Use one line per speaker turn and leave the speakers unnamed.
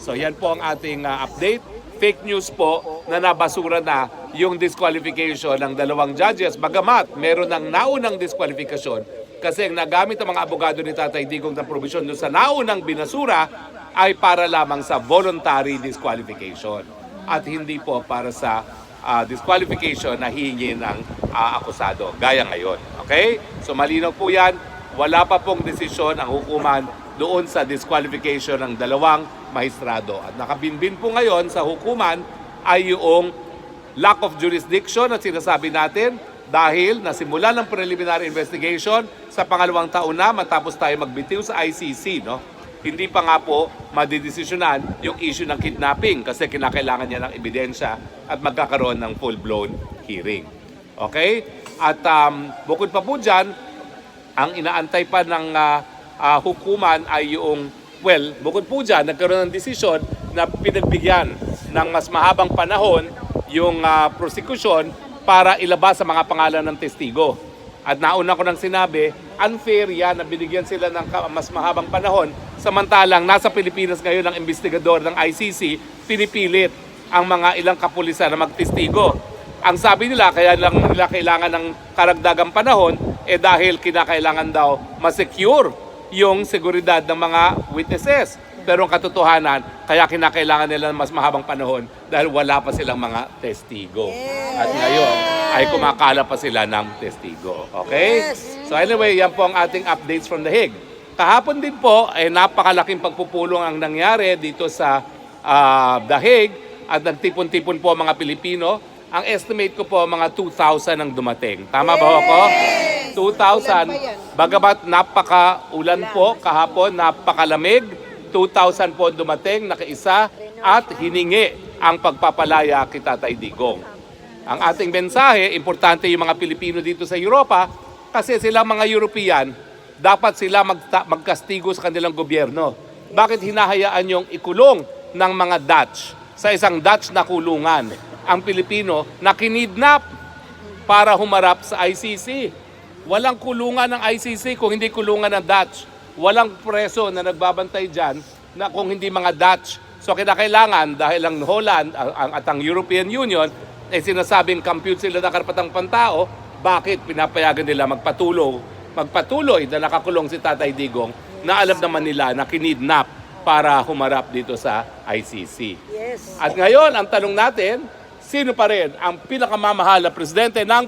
So yan po ang ating update. Fake news po na nabasura na yung disqualification ng dalawang judges. Bagamat meron ng naunang disqualification kasi ang nagamit ng mga abogado ni Tatay Digong na provision doon sa naunang binasura ay para lamang sa voluntary disqualification at hindi po para sa disqualification na hihingi ng akusado gaya ngayon. Okay? So malinaw po yan. Wala pa pong desisyon ang hukuman doon sa disqualification ng dalawang maestrado. At nakabinbin po ngayon sa hukuman ay yung lack of jurisdiction at sinasabi natin dahil nasimula ng preliminary investigation sa pangalawang taon na matapos tayo magbitiw sa ICC. No? Hindi pa nga po madidesisyonan yung issue ng kidnapping kasi kinakailangan niya ng ebidensya at magkakaroon ng full-blown hearing. Okay? At bukod pa po dyan, ang inaantay pa ng hukuman ay yung, bukod po dyan, nagkaroon ng desisyon na pinagbigyan ng mas mahabang panahon yung prosecution para ilabas sa mga pangalan ng testigo. At nauna ko nang sinabi, unfair yan na binigyan sila ng mas mahabang panahon samantalang nasa Pilipinas ngayon ang investigador ng ICC pinipilit ang mga ilang kapulisan na magtestigo. Ang sabi nila, kaya lang nila kailangan ng karagdagang panahon dahil kinakailangan daw ma-secure yung seguridad ng mga witnesses. Pero ang katotohanan, kaya kinakailangan nila ng mas mahabang panahon dahil wala pa silang mga testigo. At ngayon ay kumakala pa sila ng testigo. Okay? So anyway, yan po ang ating updates from The Hague. Kahapon din po, napakalaking pagpupulong ang nangyari dito sa The Hague at nagtipon-tipon po ang mga Pilipino. Ang estimate ko po, mga 2,000 ang dumating. Tama ba ako? 2,000. Bagamat napaka-ulan po kahapon, napakalamig. 2,000 po dumating, nakaisa, at hiningi ang pagpapalaya kay Tatay Digong. Ang ating mensahe, importante yung mga Pilipino dito sa Europa kasi silang mga European, dapat sila magkastigo sa kanilang gobyerno. Bakit hinahayaan yung ikulong ng mga Dutch sa isang Dutch na kulungan? Ang Pilipino na kinidnap para humarap sa ICC. Walang kulungan ng ICC kung hindi kulungan ng Dutch. Walang preso na nagbabantay dyan na kung hindi mga Dutch. So kinakailangan dahil ang Holland at ang European Union sinasabing compute sila ng karapatang pantao, bakit pinapayagan nila magpatuloy na nakakulong si Tatay Digong na alam naman nila na kinidnap para humarap dito sa ICC.
Yes.
At ngayon, ang tanong natin, sino pa rin ang pinakamamahal na presidente ng